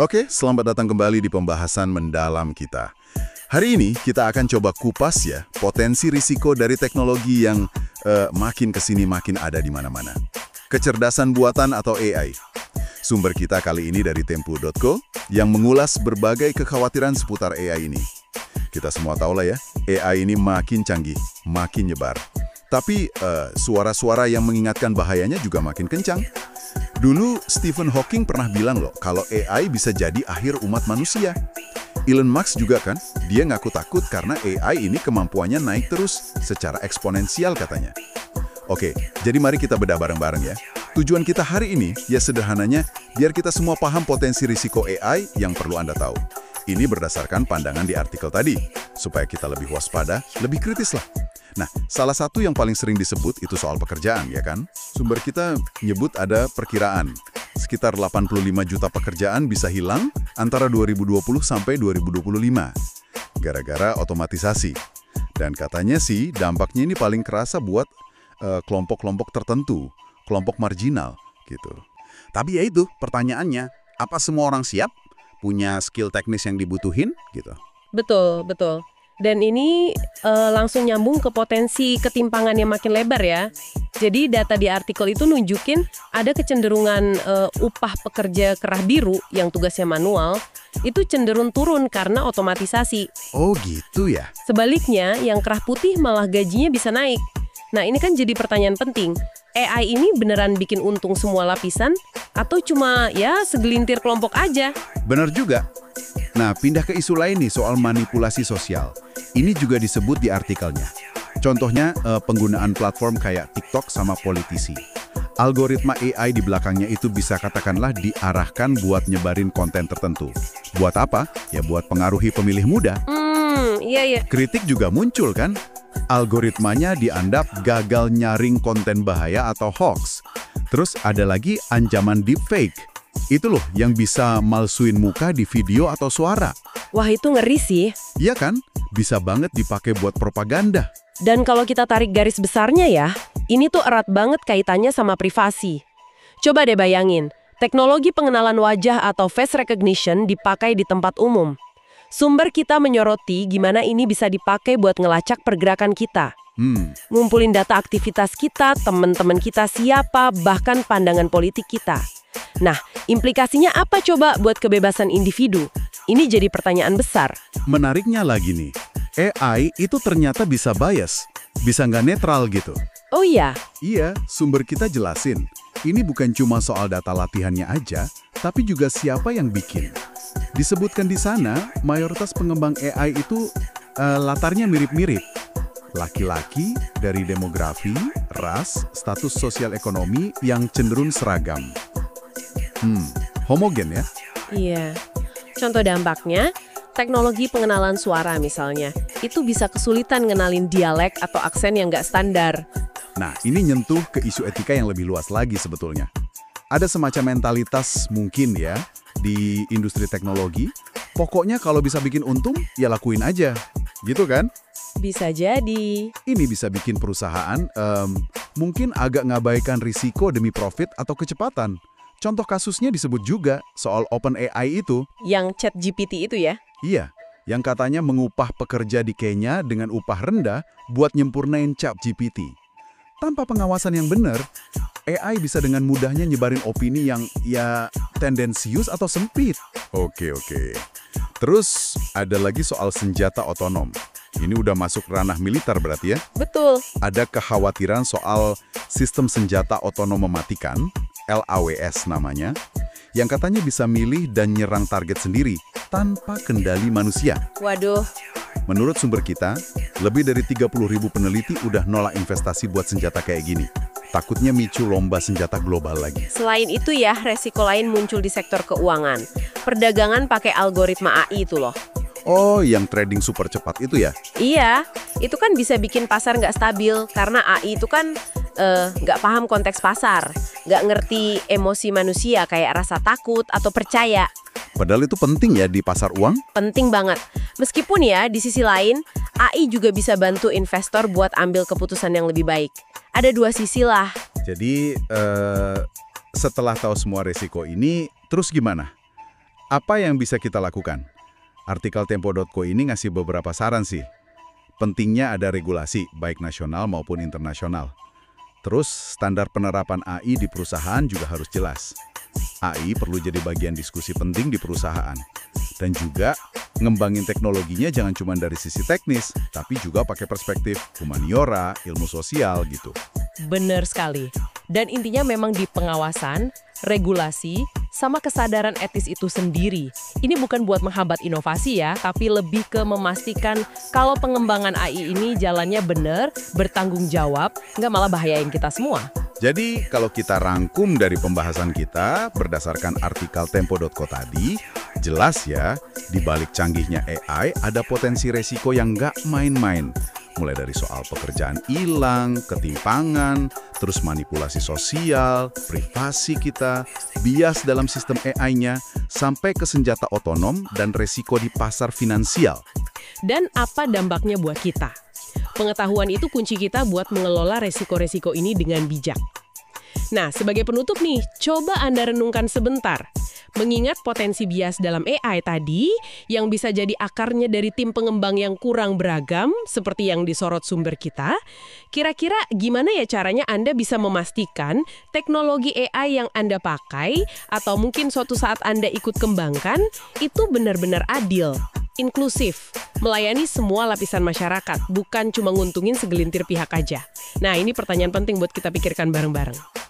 Oke, selamat datang kembali di pembahasan mendalam kita. Hari ini kita akan coba kupas ya potensi risiko dari teknologi yang makin kesini makin ada di mana-mana. Kecerdasan buatan atau AI. Sumber kita kali ini dari Tempo.co yang mengulas berbagai kekhawatiran seputar AI ini. Kita semua tahu lah ya, AI ini makin canggih, makin nyebar. Tapi suara-suara yang mengingatkan bahayanya juga makin kencang. Dulu Stephen Hawking pernah bilang loh kalau AI bisa jadi akhir umat manusia. Elon Musk juga kan, dia ngaku takut karena AI ini kemampuannya naik terus secara eksponensial katanya. Oke, jadi mari kita bedah bareng-bareng ya. Tujuan kita hari ini ya sederhananya biar kita semua paham potensi risiko AI yang perlu Anda tahu. Ini berdasarkan pandangan di artikel tadi, supaya kita lebih waspada, lebih kritis lah. Nah, salah satu yang paling sering disebut itu soal pekerjaan, ya kan? Sumber kita nyebut ada perkiraan. Sekitar 85 juta pekerjaan bisa hilang antara 2020 sampai 2025. Gara-gara otomatisasi. Dan katanya sih dampaknya ini paling kerasa buat kelompok-kelompok tertentu, kelompok marginal, gitu. Tapi ya itu, pertanyaannya, apa semua orang siap? Punya skill teknis yang dibutuhin, gitu? Betul, betul. Dan ini langsung nyambung ke potensi ketimpangan yang makin lebar ya. Jadi data di artikel itu nunjukin ada kecenderungan upah pekerja kerah biru yang tugasnya manual itu cenderung turun karena otomatisasi. Oh gitu ya? Sebaliknya, yang kerah putih malah gajinya bisa naik. Nah ini kan jadi pertanyaan penting. AI ini beneran bikin untung semua lapisan atau cuma ya segelintir kelompok aja? Benar juga. Nah, pindah ke isu lain nih soal manipulasi sosial. Ini juga disebut di artikelnya. Contohnya penggunaan platform kayak TikTok sama politisi. Algoritma AI di belakangnya itu bisa katakanlah diarahkan buat nyebarin konten tertentu. Buat apa? Ya buat pengaruhi pemilih muda. Iya. Kritik juga muncul kan? Algoritmanya dianggap gagal nyaring konten bahaya atau hoax. Terus ada lagi ancaman deepfake. Itu loh yang bisa malsuin muka di video atau suara. Wah itu ngeri sih. Iya kan? Bisa banget dipakai buat propaganda. Dan kalau kita tarik garis besarnya ya, ini tuh erat banget kaitannya sama privasi. Coba deh bayangin, teknologi pengenalan wajah atau face recognition dipakai di tempat umum. Sumber kita menyoroti gimana ini bisa dipakai buat ngelacak pergerakan kita. Ngumpulin data aktivitas kita, teman-teman kita siapa, bahkan pandangan politik kita. Nah, implikasinya apa coba buat kebebasan individu? Ini jadi pertanyaan besar. Menariknya lagi nih, AI itu ternyata bisa bias, bisa nggak netral gitu. Oh iya? Iya, sumber kita jelasin. Ini bukan cuma soal data latihannya aja, tapi juga siapa yang bikin. Disebutkan di sana, mayoritas pengembang AI itu latarnya mirip-mirip. Laki-laki dari demografi, ras, status sosial ekonomi yang cenderung seragam. Homogen ya? Iya. Contoh dampaknya, teknologi pengenalan suara misalnya, itu bisa kesulitan ngenalin dialek atau aksen yang nggak standar. Nah, ini nyentuh ke isu etika yang lebih luas lagi sebetulnya. Ada semacam mentalitas mungkin ya, di industri teknologi, pokoknya kalau bisa bikin untung, ya lakuin aja. Gitu kan? Bisa jadi. Ini bisa bikin perusahaan mungkin agak ngabaikan risiko demi profit atau kecepatan. Contoh kasusnya disebut juga soal OpenAI itu. Yang ChatGPT itu ya? Iya, yang katanya mengupah pekerja di Kenya dengan upah rendah buat nyempurnain ChatGPT. Tanpa pengawasan yang benar, AI bisa dengan mudahnya nyebarin opini yang ya tendensius atau sempit. Oke. Terus ada lagi soal senjata otonom. Ini udah masuk ranah militer berarti ya? Betul. Ada kekhawatiran soal sistem senjata otonom mematikan, LAWS namanya, yang katanya bisa milih dan nyerang target sendiri tanpa kendali manusia. Waduh. Menurut sumber kita, lebih dari 30.000 peneliti udah nolak investasi buat senjata kayak gini. Takutnya micu lomba senjata global lagi. Selain itu ya, resiko lain muncul di sektor keuangan. Perdagangan pakai algoritma AI itu loh. Oh, yang trading super cepat itu ya? Iya, itu kan bisa bikin pasar nggak stabil karena AI itu kan nggak paham konteks pasar, nggak ngerti emosi manusia kayak rasa takut atau percaya. Padahal itu penting ya di pasar uang? Penting banget. Meskipun ya, di sisi lain, AI juga bisa bantu investor buat ambil keputusan yang lebih baik. Ada dua sisi lah. Jadi, setelah tahu semua resiko ini, terus gimana? Apa yang bisa kita lakukan? Artikel Tempo.co ini ngasih beberapa saran sih. Pentingnya ada regulasi, baik nasional maupun internasional. Terus, standar penerapan AI di perusahaan juga harus jelas. AI perlu jadi bagian diskusi penting di perusahaan. Dan juga, ngembangin teknologinya jangan cuma dari sisi teknis, tapi juga pakai perspektif humaniora, ilmu sosial gitu. Bener sekali. Dan intinya memang di pengawasan, regulasi, sama kesadaran etis itu sendiri. Ini bukan buat menghambat inovasi ya, tapi lebih ke memastikan kalau pengembangan AI ini jalannya bener, bertanggung jawab, nggak malah bahayain kita semua. Jadi, kalau kita rangkum dari pembahasan kita berdasarkan artikel Tempo.co tadi, jelas ya, di balik canggihnya AI ada potensi resiko yang nggak main-main. Mulai dari soal pekerjaan hilang, ketimpangan, terus manipulasi sosial, privasi kita, bias dalam sistem AI-nya, sampai ke senjata otonom dan resiko di pasar finansial. Dan apa dampaknya buat kita? Pengetahuan itu kunci kita buat mengelola resiko-resiko ini dengan bijak. Nah, sebagai penutup nih, coba Anda renungkan sebentar. Mengingat potensi bias dalam AI tadi, yang bisa jadi akarnya dari tim pengembang yang kurang beragam, seperti yang disorot sumber kita, kira-kira gimana ya caranya Anda bisa memastikan teknologi AI yang Anda pakai, atau mungkin suatu saat Anda ikut kembangkan, itu benar-benar adil, inklusif, melayani semua lapisan masyarakat, bukan cuma nguntungin segelintir pihak aja. Nah, ini pertanyaan penting buat kita pikirkan bareng-bareng.